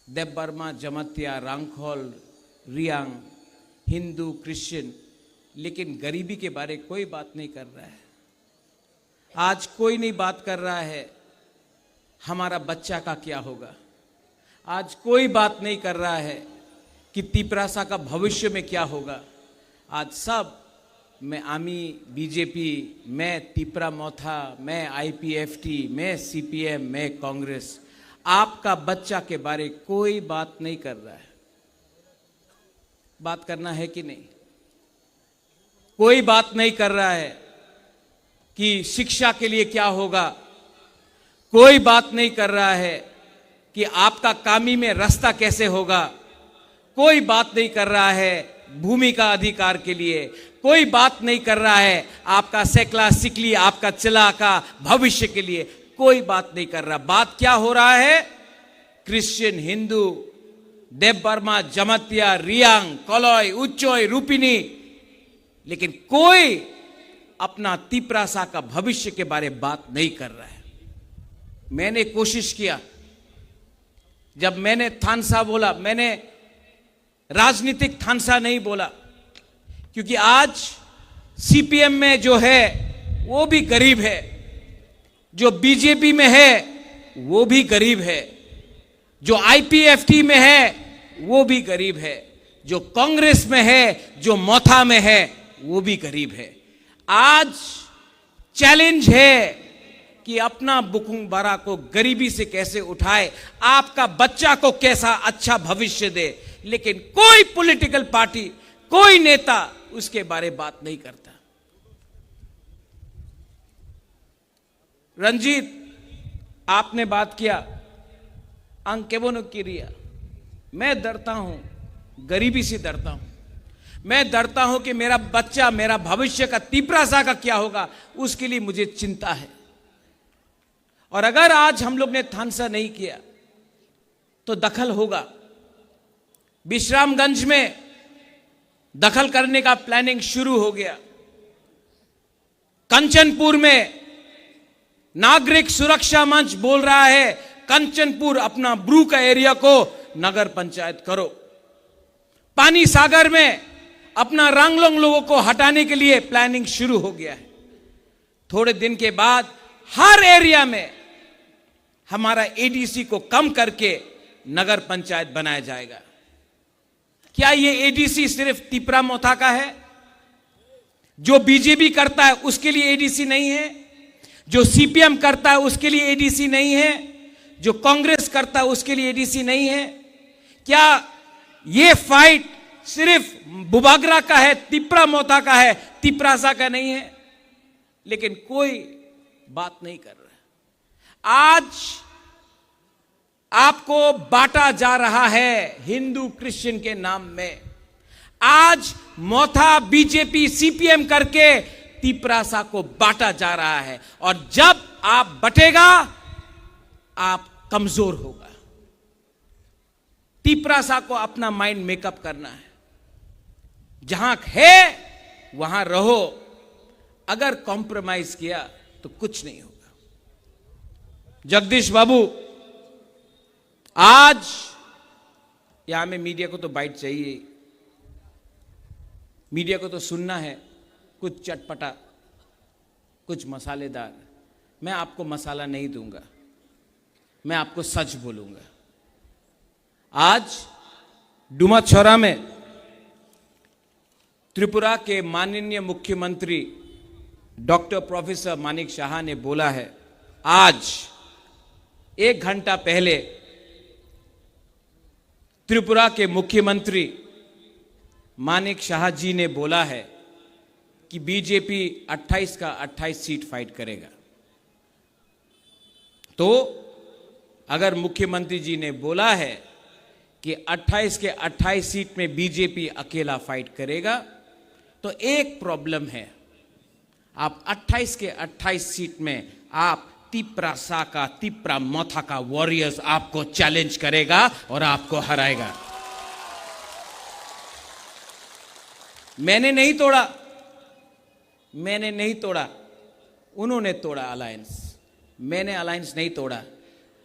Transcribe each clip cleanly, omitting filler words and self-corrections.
Debbarma, जमतिया, Rankhol, Reang, Hindu, Christian, लेकिन गरीबी के बारे कोई बात नहीं कर रहा है। आज कोई नहीं बात कर रहा है हमारा बच्चा का क्या होगा। आज कोई बात नहीं कर रहा है कि तिपरासा का भविष्य में क्या होगा। आज सब, मैं आमी, बीजेपी, मैं तिपरा मोथा, मैं आईपीएफटी, मैं सीपीएम, मैं कांग्रेस, आपका बच्चा के बारे कोई बात नहीं कर रहा है। बात करना है कि नहीं? कोई बात नहीं कर रहा है कि शिक्षा के लिए क्या होगा। कोई बात नहीं कर रहा है कि आपका कामी में रास्ता कैसे होगा। कोई बात नहीं कर रहा है भूमि का अधिकार के लिए। कोई बात नहीं कर रहा है आपका सेकला सिकली, आपका चिला का भविष्य के लिए। कोई बात नहीं कर रहा। बात क्या हो रहा है? क्रिश्चियन, हिंदू, देबबर्मा, जमतिया, रियांग, कलोय, उच्चोय, रूपिनी, लेकिन कोई अपना तिपरासा का भविष्य के बारे में बात नहीं कर रहा है। मैंने कोशिश किया, जब मैंने थानसा बोला, मैंने राजनीतिक थानसा नहीं बोला, क्योंकि आज सीपीएम में जो है वो भी गरीब है, जो बीजेपी में है वो भी गरीब है, जो आईपीएफटी में है वो भी गरीब है, जो कांग्रेस में है, जो मोथा में है वो भी गरीब है। आज चैलेंज है कि अपना बुकुंग बारा को गरीबी से कैसे उठाए, आपका बच्चा को कैसा अच्छा भविष्य दे, लेकिन कोई पॉलिटिकल पार्टी, कोई नेता उसके बारे में बात नहीं करता। रंजीत, आपने बात किया अंकेवनो किरिया। मैं डरता हूं, गरीबी से डरता हूं। मैं डरता हूं कि मेरा बच्चा, मेरा भविष्य का तिपरासा का क्या होगा, उसके लिए मुझे चिंता है। और अगर आज हम लोग ने थानसा नहीं किया तो दखल होगा। विश्रामगंज में दखल करने का प्लानिंग शुरू हो गया। कंचनपुर में नागरिक सुरक्षा मंच बोल रहा है कंचनपुर अपना ब्रू का एरिया को नगर पंचायत करो। पानी सागर में अपना रंगलोंग लोगों को हटाने के लिए प्लानिंग शुरू हो गया है। थोड़े दिन के बाद हर एरिया में हमारा एडीसी को कम करके नगर पंचायत बनाया जाएगा। क्या ये एडीसी सिर्फ तिपरा मोथा का है? जो बीजेपी करता है उसके लिए एडीसी नहीं है? जो सीपीएम करता है उसके लिए एडीसी नहीं है? जो कांग्रेस करता है उसके लिए एडीसी नहीं है? क्या ये फाइट सिर्फ बुबागरा का है, तिपरा मोथा का है, तिपरासा का नहीं है? लेकिन कोई बात नहीं कर रहा। आज आपको बांटा जा रहा है हिंदू क्रिश्चियन के नाम में। आज मोथा, बीजेपी, सीपीएम करके तिपरासा को बांटा जा रहा है। और जब आप बटेगा आप कमजोर होगा। तिपरासा को अपना माइंड मेकअप करना है। जहां है वहां रहो। अगर कॉम्प्रोमाइज किया तो कुछ नहीं होगा। जगदीश बाबू, आज यहां में मीडिया को तो बाइट चाहिए। मीडिया को तो सुनना है कुछ चटपटा, कुछ मसालेदार। मैं आपको मसाला नहीं दूंगा, मैं आपको सच बोलूंगा। आज डुमाछौरा में त्रिपुरा के माननीय मुख्यमंत्री डॉक्टर प्रोफेसर मानिक शाह ने बोला है, आज 1 घंटा पहले त्रिपुरा के मुख्यमंत्री मानिक शाह जी ने बोला है कि बीजेपी 28 का 28 सीट फाइट करेगा। तो अगर मुख्यमंत्री जी ने बोला है कि 28 के 28 सीट में बीजेपी अकेला फाइट करेगा, तो एक प्रॉब्लम है। आप 28 के 28 सीट में आप तिपरासा का, तिपरा मोथा का वॉरियर्स आपको चैलेंज करेगा और आपको हराएगा। मैंने नहीं तोड़ा, मैंने नहीं तोड़ा, उन्होंने तोड़ा अलायंस। मैंने अलायंस नहीं तोड़ा।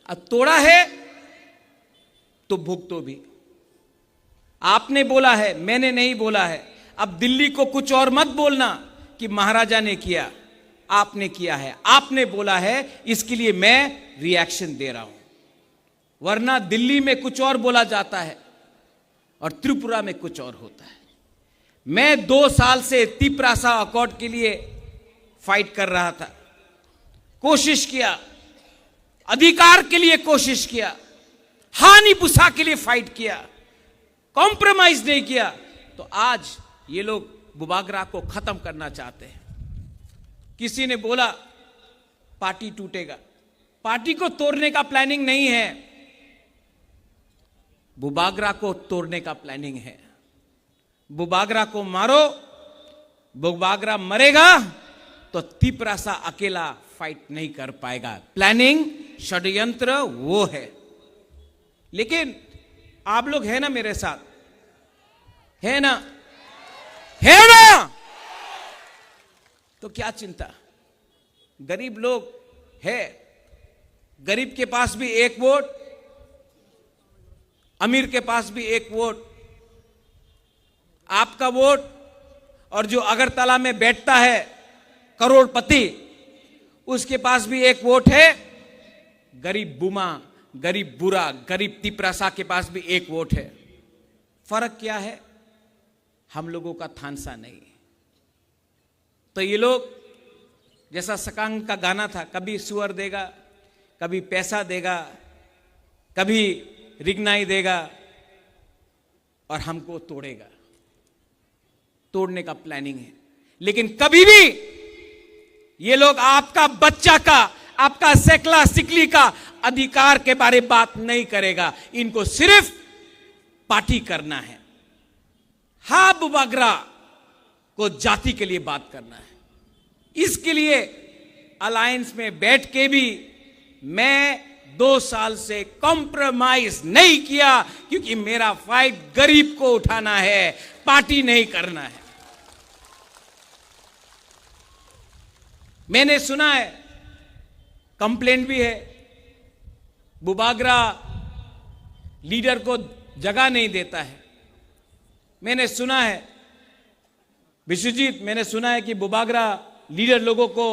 अब तोड़ा है तो भुगतो भी। आपने बोला है, मैंने नहीं बोला है। अब दिल्ली को कुछ और मत बोलना कि महाराजा ने किया, आपने किया है, आपने बोला है, इसके लिए मैं रिएक्शन दे रहा हूं। वरना दिल्ली में कुछ और बोला जाता है और त्रिपुरा में कुछ और होता है। मैं 2 साल से तिपरासा अकॉर्ड के लिए फाइट कर रहा था, कोशिश किया, अधिकार के लिए कोशिश किया, हानि पुसा के लिए फाइट किया, कॉम्प्रोमाइज नहीं किया। तो आज ये लोग बुबागरा को खत्म करना चाहते हैं। किसी ने बोला पार्टी टूटेगा, पार्टी को तोड़ने का प्लानिंग नहीं है, बुबागरा को तोड़ने का प्लानिंग है। बुबागरा को मारो, बुबागरा मरेगा तो तिपरासा अकेला फाइट नहीं कर पाएगा। प्लानिंग, षड्यंत्र वो है। लेकिन आप लोग है ना मेरे साथ, है ना, है ना? तो क्या चिंता, गरीब लोग है, गरीब के पास भी एक वोट, अमीर के पास भी एक वोट। आपका वोट और जो अगरतला में बैठता है करोड़पति, उसके पास भी एक वोट है। गरीब बुमा, गरीब बुरा, गरीब तिपरासा के पास भी एक वोट है। फर्क क्या है? हम लोगों का थानसा नहीं है। तो ये लोग, जैसा सकांग का गाना था, कभी सुअर देगा, कभी पैसा देगा, कभी रिगनाई देगा और हमको तोड़ेगा। तोड़ने का प्लानिंग है। लेकिन कभी भी ये लोग आपका बच्चा का, आपका सेकला सिकली का अधिकार के बारे बात नहीं करेगा। इनको सिर्फ पार्टी करना है। हाँ, बुबागरा को जाति के लिए बात करना है। इसके लिए अलायंस में बैठ के भी मैं 2 साल से कॉम्प्रोमाइज नहीं किया, क्योंकि मेरा फाइट गरीब को उठाना है, पार्टी नहीं करना है। मैंने सुना है, कंप्लेंट भी है, बुबागरा लीडर को जगह नहीं देता है। मैंने सुना है, विश्वजीत, मैंने सुना है कि बुबागरा लीडर लोगों को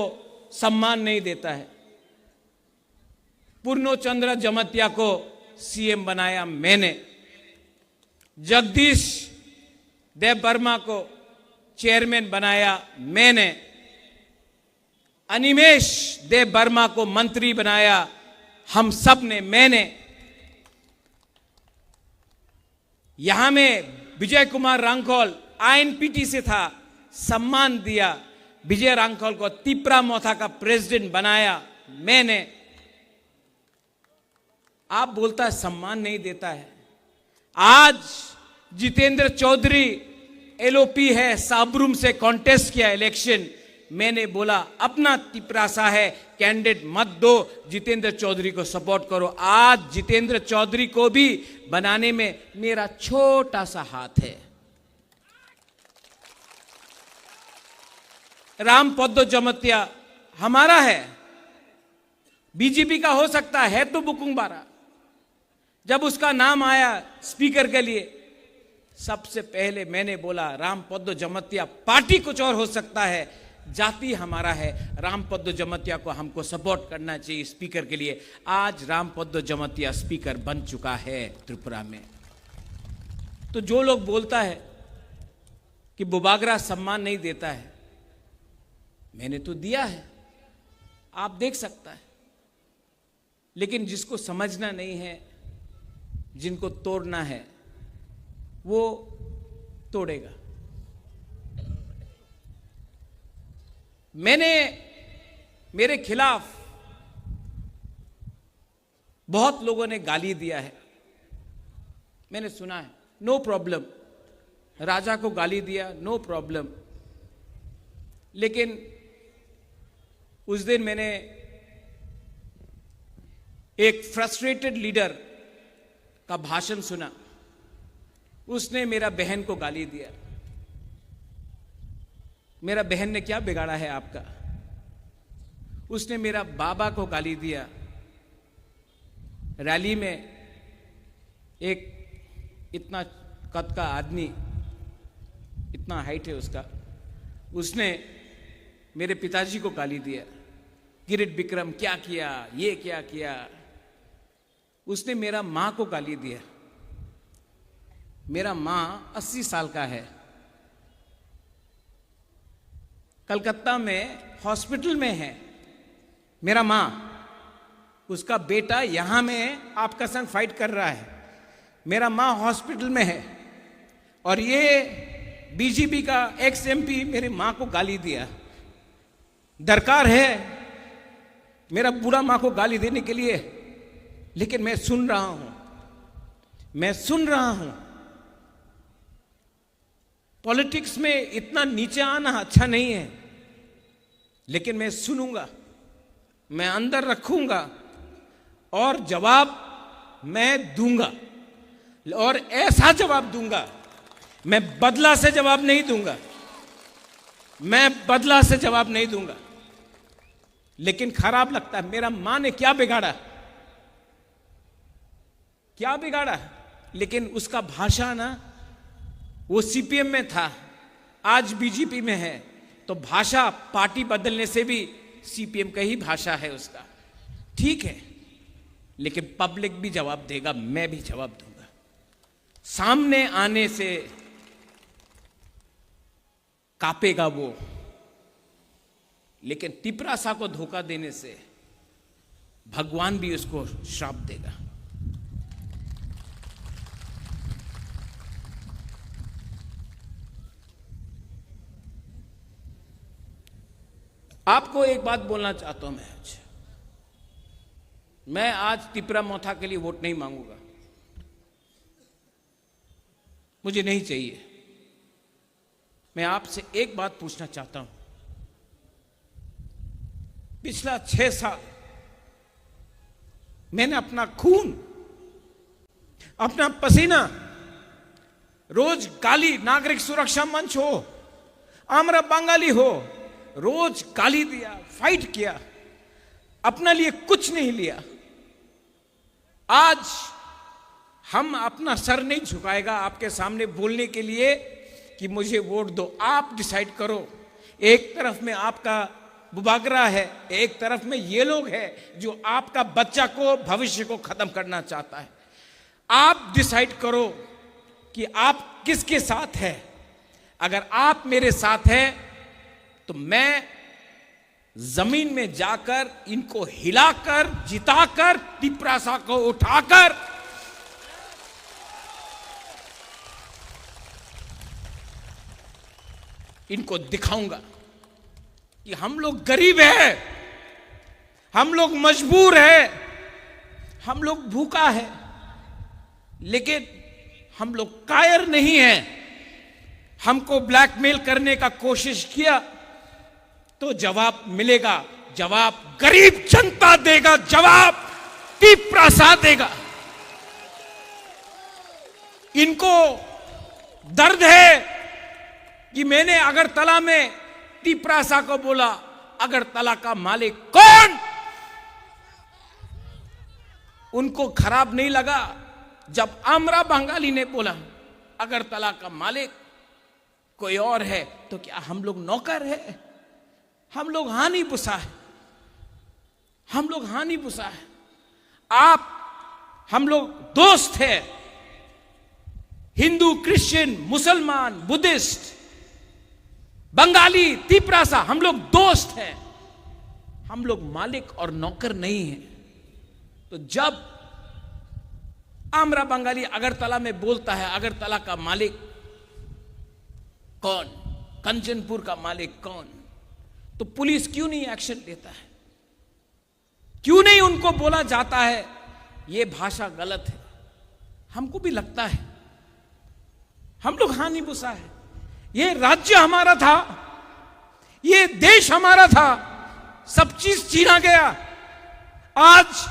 सम्मान नहीं देता है। पूर्णचंद्र जमतिया को सीएम बनाया मैंने, जगदीश देव वर्मा को चेयरमैन बनाया मैंने, अनिमेश देव वर्मा को मंत्री बनाया हम सब ने, मैंने। यहां में विजय कुमार रांखोल आईएनपीटी से था, सम्मान दिया। विजय रांखोल को तिपरा मोथा का प्रेसिडेंट बनाया मैंने। आप बोलता है सम्मान नहीं देता है। आज जितेंद्र चौधरी एलओपी है, साबरूम से कॉन्टेस्ट किया इलेक्शन। मैंने बोला अपना तिपरासा है, कैंडिडेट मत दो, जितेंद्र चौधरी को सपोर्ट करो। आज जितेंद्र चौधरी को भी बनाने में मेरा छोटा सा हाथ है। राम पद्दो जमतिया हमारा है, बीजेपी का हो सकता है तो बुकुंग बारा। जब उसका नाम आया स्पीकर के लिए, सबसे पहले मैंने बोला राम पद्दो जमतिया, पार्टी कुछ और हो सकता है, जाति हमारा है, राम पद्दो जमतिया को हमको सपोर्ट करना चाहिए स्पीकर के लिए। आज राम पद्दो जमतिया स्पीकर बन चुका है त्रिपुरा में। तो जो लोग बोलता है कि बुबागरा सम्मान नहीं देता है, मैंने तो दिया है, आप देख सकता है। लेकिन जिसको समझना नहीं है, जिनको तोड़ना है, वो तोड़ेगा। मैंने, मेरे खिलाफ बहुत लोगों ने गाली दिया है, मैंने सुना है, नो प्रॉब्लम। राजा को गाली दिया, नो प्रॉब्लम। लेकिन उस दिन मैंने एक फ्रस्ट्रेटेड लीडर का भाषण सुना, उसने मेरा बहन को गाली दिया। मेरा बहन ने क्या बिगाड़ा है आपका? उसने मेरा बाबा को गाली दिया। रैली में एक इतना कद का आदमी, इतना हाइट है उसका, उसने मेरे पिताजी को गाली दिया, किरीट विक्रम क्या किया, ये क्या किया। उसने मेरा मां को गाली दिया। मेरा मां 80 साल का है, कलकत्ता में हॉस्पिटल में है मेरा मां। उसका बेटा यहां में आपका संग फाइट कर रहा है, मेरा मां हॉस्पिटल में है, और ये बीजेपी का एक्स एमपी मेरी मां को गाली दिया। दरकार है मेरा बुरा मां को गाली देने के लिए, लेकिन मैं सुन रहा हूं, मैं सुन रहा हूं। पॉलिटिक्स में इतना नीचे आना अच्छा नहीं है, लेकिन मैं सुनूंगा, मैं अंदर रखूंगा और जवाब मैं दूंगा, और ऐसा जवाब दूंगा। मैं बदला से जवाब नहीं दूंगा, मैं बदला से जवाब नहीं दूंगा। लेकिन खराब लगता है, मेरा मां ने क्या बिगाड़ा, क्या बिगाड़ा। लेकिन उसका भाषा ना, वो सीपीएम में था, आज बीजेपी में है, तो भाषा पार्टी बदलने से भी सीपीएम का ही भाषा है उसका, ठीक है। लेकिन पब्लिक भी जवाब देगा, मैं भी जवाब दूंगा। सामने आने से कांपेगा वो, लेकिन तिपरासा को धोखा देने से भगवान भी उसको श्राप देगा। आपको एक बात बोलना चाहता हूं मैं आज तिपरा मोथा के लिए वोट नहीं मांगूंगा, मुझे नहीं चाहिए। मैं आपसे एक बात पूछना चाहता हूं, पिछला 6 साल मैंने अपना खून, अपना पसीना, रोज गाली, नागरिक सुरक्षा मंच हो, आमरा बंगाली हो, रोज गाली दिया, फाइट किया, अपना लिए कुछ नहीं लिया। आज हम अपना सर नहीं झुकाएगा आपके सामने बोलने के लिए कि मुझे वोट दो। आप डिसाइड करो। एक तरफ में आपका बुबागरा है, एक तरफ में ये लोग हैं जो आपका बच्चा को, भविष्य को खत्म करना चाहता है। आप डिसाइड करो कि आप किसके साथ हैं। अगर आप मेरे साथ हैं तो मैं जमीन में जाकर इनको हिलाकर, जिताकर, तिपरासा को उठाकर इनको दिखाऊंगा कि हम लोग गरीब हैं, हम लोग मजबूर हैं, हम लोग भूखा है, लेकिन हम लोग कायर नहीं हैं। हमको ब्लैकमेल करने का कोशिश किया तो जवाब मिलेगा, जवाब गरीब जनता देगा, जवाब तिपरासा देगा। इनको दर्द है कि मैंने अगरतला में तिपरासा को बोला, अगरतला का मालिक कौन। उनको खराब नहीं लगा जब आमरा बंगाली ने बोला अगरतला का मालिक कोई और है, तो क्या हम लोग नौकर है? हम लोग हानि पुसा है, हम लोग हानि पुसा है। आप, हम लोग दोस्त हैं, हिंदू, क्रिश्चियन, मुसलमान, बुद्धिस्ट, बंगाली, तिपरासा, हम लोग दोस्त हैं, हम लोग मालिक और नौकर नहीं हैं। तो जब आमरा बंगाली अगरतला में बोलता है अगरतला का मालिक कौन, कंचनपुर का मालिक कौन, तो पुलिस क्यों नहीं एक्शन लेता है? क्यों नहीं उनको बोला जाता है ये भाषा गलत है? हमको भी लगता है हम लोग हानि पुसा है। ये राज्य हमारा था, ये देश हमारा था, सब चीज छीना गया। आज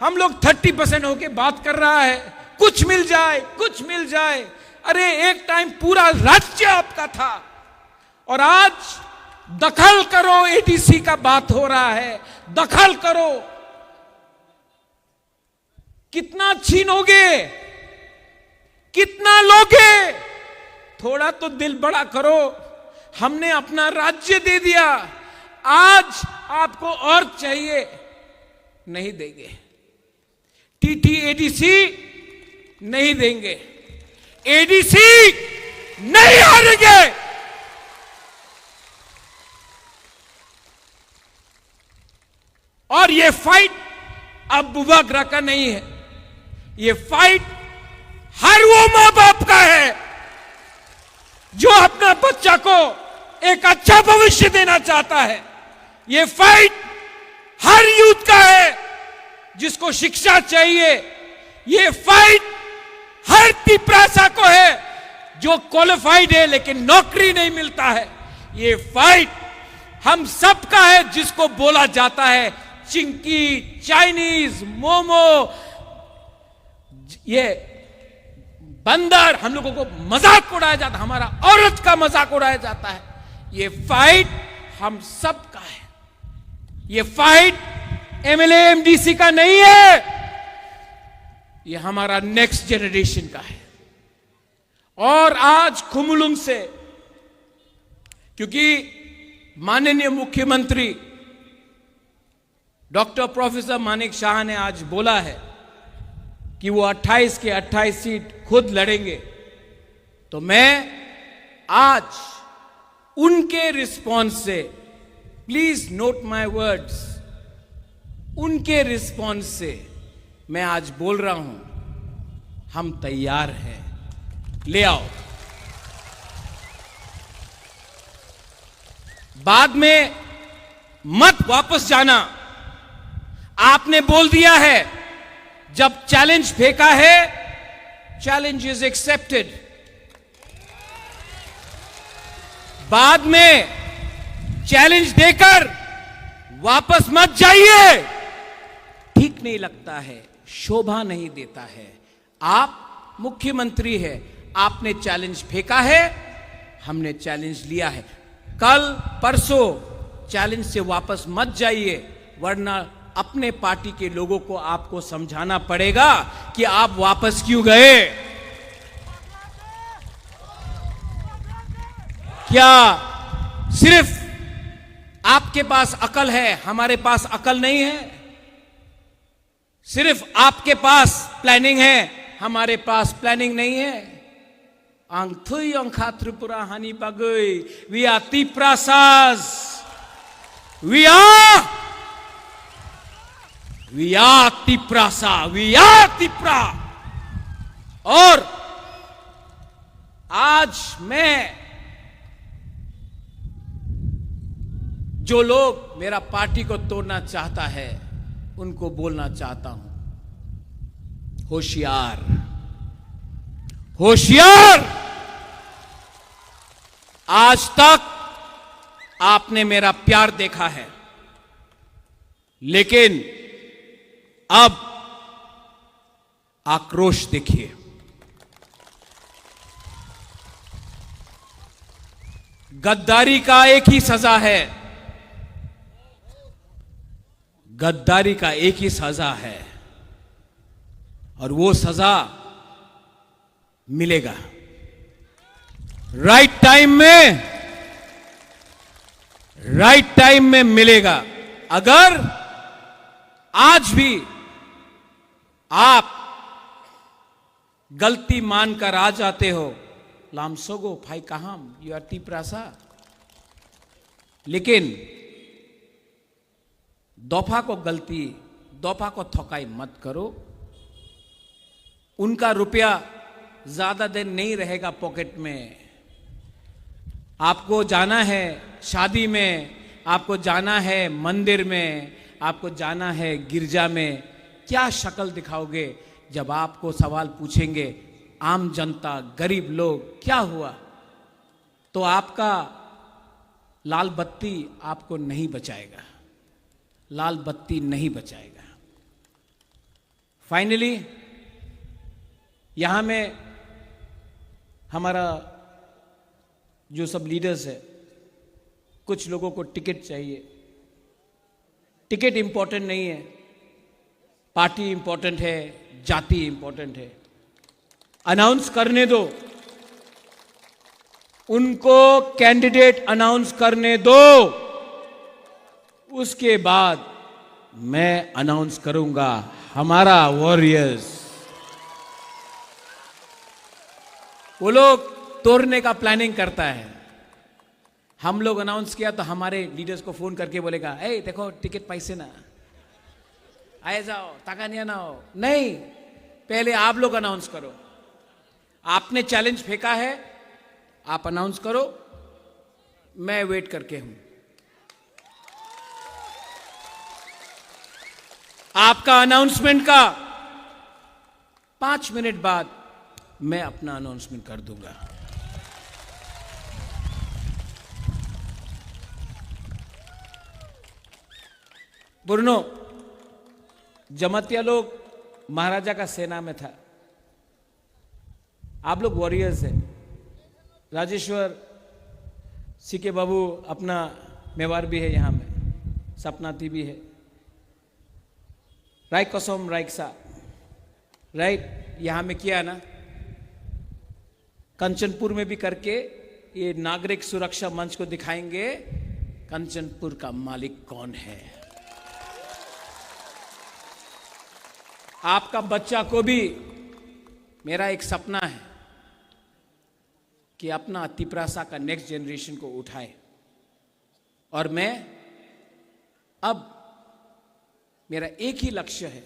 हम लोग 30% होके बात कर रहा है, कुछ मिल जाए, कुछ मिल जाए। अरे एक टाइम पूरा राज्य आपका था, और आज दखल करो, एडीसी का बात हो रहा है, दखल करो। कितना छीनोगे? थोड़ा तो दिल बड़ा करो। हमने अपना राज्य दे दिया, आज आपको और चाहिए, नहीं देंगे। TTADC नहीं देंगे, ADC नहीं हारेंगे। और ये फाइट अब बुबाग्रा का नहीं है, ये फाइट हर वो मां बाप का है जो अपना बच्चा को एक अच्छा भविष्य देना चाहता है। ये फाइट हर यूथ का है जिसको शिक्षा चाहिए। ये फाइट हर तिपरासा को है जो क्वालिफाइड है लेकिन नौकरी नहीं मिलता है। ये फाइट हम सब का है जिसको बोला जाता है चिंकी, चाइनीज, मोमो, ये बंदर, हम लोगों को मजाक उड़ाया जाता है, हमारा औरत का मजाक उड़ाया जाता है। ये फाइट हम सब का है। ये फाइट MLA MDC का नहीं है, ये हमारा नेक्स्ट जनरेशन का है। और आज खुमलुंग से, क्योंकि माननीय मुख्यमंत्री डॉक्टर प्रोफेसर मानिक शाह ने आज बोला है कि वो 28 के 28 सीट खुद लड़ेंगे, तो मैं आज उनके रिस्पॉन्स से, प्लीज नोट माय वर्ड्स, उनके रिस्पॉन्स से मैं आज बोल रहा हूं, हम तैयार हैं, ले आओ। बाद में मत वापस जाना। आपने बोल दिया है, जब चैलेंज फेंका है, चैलेंज इज एक्सेप्टेड। बाद में चैलेंज देकर वापस मत जाइए, ठीक नहीं लगता है, शोभा नहीं देता है। आप मुख्यमंत्री है, आपने चैलेंज फेंका है, हमने चैलेंज लिया है। कल परसों चैलेंज से वापस मत जाइए, वरना अपने पार्टी के लोगों को आपको समझाना पड़ेगा कि आप वापस क्यों गए। क्या सिर्फ आपके पास अकल है, हमारे पास अकल नहीं है? सिर्फ आपके पास प्लानिंग है, हमारे पास प्लानिंग नहीं है। आंथुई अंखा त्रिपुरा हानि बगई, we are Tiprasas, we are Tiprasa, we are Tipra. और आज मैं, जो लोग मेरा पार्टी को तोड़ना चाहता है, उनको बोलना चाहता हूं, होशियार, होशियार। आज तक आपने मेरा प्यार देखा है, लेकिन अब आक्रोश देखिए। गद्दारी का एक ही सजा है, गद्दारी का एक ही सजा है, और वो सजा मिलेगा राइट टाइम में मिलेगा। अगर आज भी आप गलती मानकर आ जाते हो, लामसोगो फाई कहाम, यू आर तिप्रासा, लेकिन दफा को गलती, दफा को थकाई मत करो। उनका रुपया ज्यादा दिन नहीं रहेगा पॉकेट में। आपको जाना है शादी में, आपको जाना है मंदिर में, आपको जाना है गिरजा में, क्या शक्ल दिखाओगे जब आपको सवाल पूछेंगे आम जनता, गरीब लोग, क्या हुआ? तो आपका लाल बत्ती आपको नहीं बचाएगा, लाल बत्ती नहीं बचाएगा। फाइनली यहां में हमारा जो सब लीडर्स है, कुछ लोगों को टिकट चाहिए। टिकट इंपॉर्टेंट नहीं है, पार्टी इंपॉर्टेंट है, जाति इंपॉर्टेंट है। अनाउंस करने दो, उनको कैंडिडेट अनाउंस करने दो, उसके बाद मैं अनाउंस करूंगा हमारा वॉरियर्स। वो लोग तोड़ने का प्लानिंग करता है, हम लोग अनाउंस किया तो हमारे लीडर्स को फोन करके बोलेगा, ए देखो टिकट पैसे ना आए जाओ, ताकानिया ना हो। नहीं, पहले आप लोग अनाउंस करो। आपने चैलेंज फेंका है, आप अनाउंस करो, मैं वेट करके हूं। आपका अनाउंसमेंट का 5 मिनट बाद मैं अपना अनाउंसमेंट कर दूंगा। बुरनो, जमातिया लोग महाराजा का सेना में था, आप लोग वॉरियर्स हैं। राजेश्वर सीके बाबू अपना मेवार भी है यहां में, सपनाती भी है, राइट कसम राइकसा राइट यहां में किया ना, कंचनपुर में भी करके ये नागरिक सुरक्षा मंच को दिखाएंगे कंचनपुर का मालिक कौन है। आपका बच्चा को भी मेरा एक सपना है कि अपना तिपरासा का नेक्स्ट जनरेशन को उठाए, और मैं अब मेरा एक ही लक्ष्य है,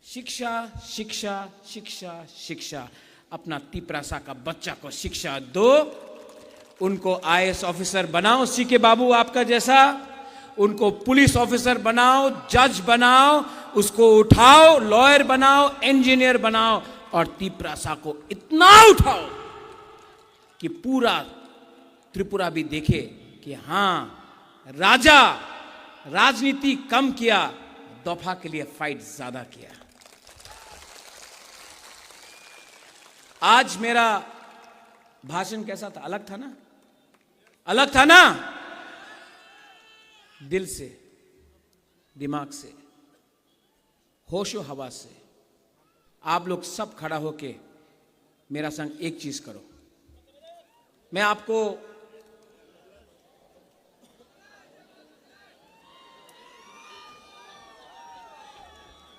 शिक्षा शिक्षा शिक्षा शिक्षा। अपना तिपरासा का बच्चा को शिक्षा दो, उनको आईएएस ऑफिसर बनाओ सीके बाबू आपका जैसा, उनको पुलिस ऑफिसर बनाओ, जज बनाओ, उसको उठाओ, लॉयर बनाओ, इंजीनियर बनाओ, और तिपरासा को इतना उठाओ कि पूरा त्रिपुरा भी देखे कि हां राजा राजनीति कम किया, दफा के लिए फाइट ज्यादा किया। आज मेरा भाषण कैसा था? अलग था ना? अलग था ना? दिल से, दिमाग से, होशो हवा से। आप लोग सब खड़ा होके मेरा संग एक चीज करो। मैं आपको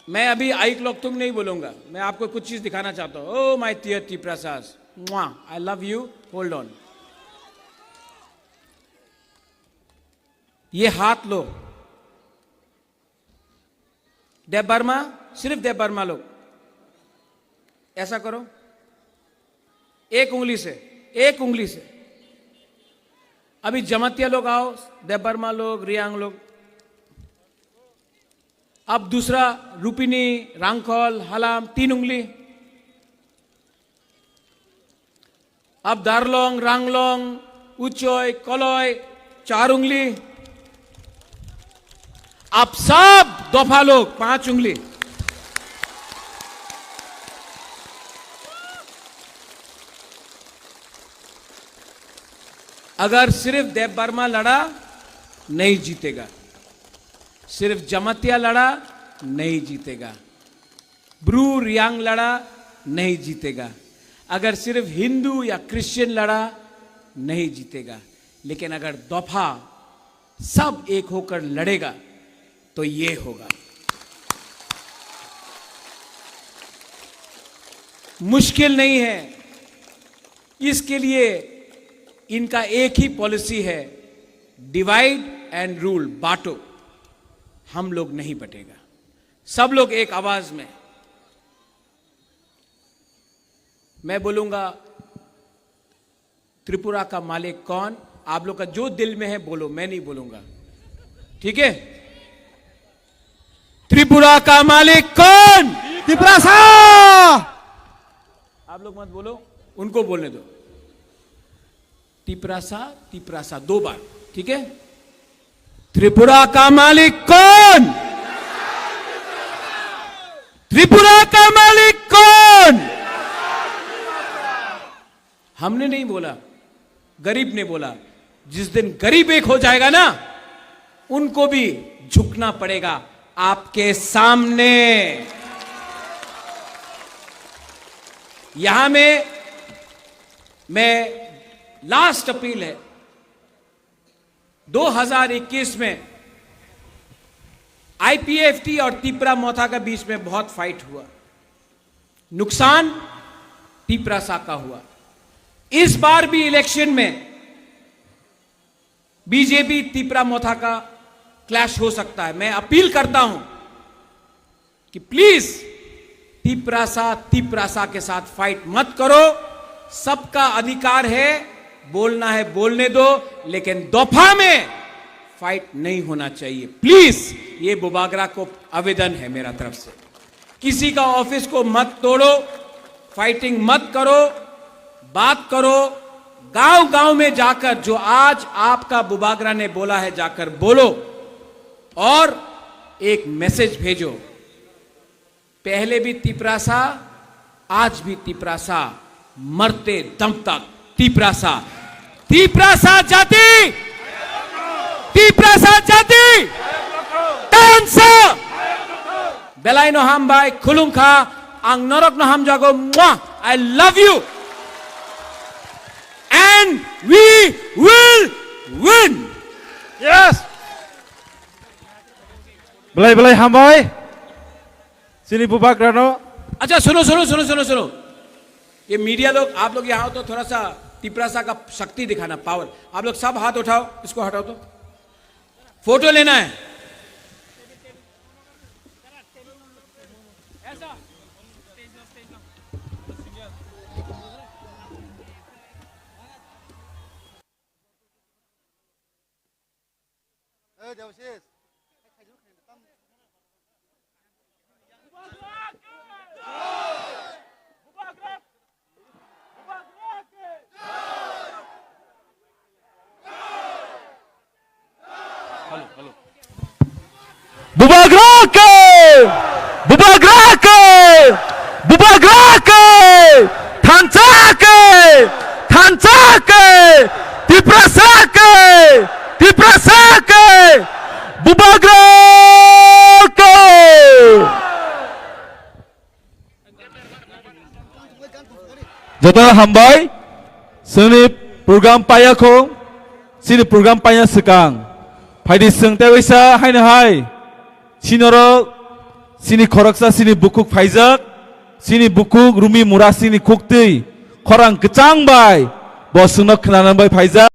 मैं अभी आई क्लॉक तुम नहीं बोलूंगा, मैं आपको कुछ चीज दिखाना चाहता हूं। Oh my dear Tiprasas, I love you, hold on. ये हाथ लो, देव बर्मा, सिर्फ देव बर्मा लोग ऐसा करो, एक उंगली से, एक उंगली से। अभी जमातिया लोग आओ, देव बर्मा लोग, रियांग लोग। अब दूसरा रूपिनी, रांखोल, हलाम, 3 उंगली। अब दारलोंग, रांगलोंग, उचोय, कलोय, 4 उंगली। आप सब दोफा लोग 5 उंगली। अगर सिर्फ देव बर्मा लड़ा नहीं जीतेगा, सिर्फ जमातिया लड़ा नहीं जीतेगा, ब्रू रियांग लड़ा नहीं जीतेगा, अगर सिर्फ हिंदू या क्रिश्चियन लड़ा नहीं जीतेगा। लेकिन अगर दफा सब एक होकर लड़ेगा तो ये होगा। मुश्किल नहीं है, इसके लिए इनका एक ही पॉलिसी है, डिवाइड एंड रूल, बांटो। हम लोग नहीं बटेगा, सब लोग एक आवाज में। मैं बोलूंगा त्रिपुरा का मालिक कौन, आप लोग का जो दिल में है बोलो, मैं नहीं बोलूंगा, ठीक है? त्रिपुरा का मालिक कौन? तिपरासा। आप लोग मत बोलो, उनको बोलने दो। तिपरासा, तिपरासा 2 बार, ठीक है? त्रिपुरा का मालिक कौन? त्रिपुरा का मालिक कौन? हमने नहीं बोला, गरीब ने बोला। जिस दिन गरीब एक हो जाएगा ना, उनको भी झुकना पड़ेगा आपके सामने। यहां में मैं लास्ट अपील है, 2021 में आईपीएफटी और तिपरा मोथा के बीच में बहुत फाइट हुआ, नुकसान तिपरासा का हुआ। इस बार भी इलेक्शन में बीजेपी तिपरा मोथा का क्लैश हो सकता है। मैं अपील करता हूं कि प्लीज तिपरासा के साथ फाइट मत करो। सबका अधिकार है, बोलना है बोलने दो, लेकिन दोफा में फाइट नहीं होना चाहिए। प्लीज, ये बुबागरा को आवेदन है मेरा तरफ से। किसी का ऑफिस को मत तोड़ो, फाइटिंग मत करो, बात करो। गांव गांव में जाकर जो आज आपका बुबागरा ने बोला है, जाकर बोलो और एक मैसेज भेजो। पहले भी तिपरासा, आज भी तिपरासा, मरते दम तक तिपरासा। तिपरासा जाति, तिपरासा जाति, tansa Belaino hambai khulungkha ang norok no hamjago mwah. I love you and we will win. Yes. Belai hambai. Sini Bubagra no. अच्छा सुनो, ये मीडिया लोग, आप लोग यहाँ हो तो थोड़ा सा तिपरासा का शक्ति दिखाना, पावर। आप लोग सब हाथ उठाओ, इसको हटाओ तो फोटो लेना है। Bubagra ke, Thansa ke, Tiprasa ke, Bubagra ke. Jota hambai, sini program paya ko, sini program paya sekang. Paidi seng tewisa hai na hai. Sinoro sini khoraksa sini bukuk faizak sini bukuk rumi mura sini kuktui khorang kecang bai bo sungno khnanan bai faizak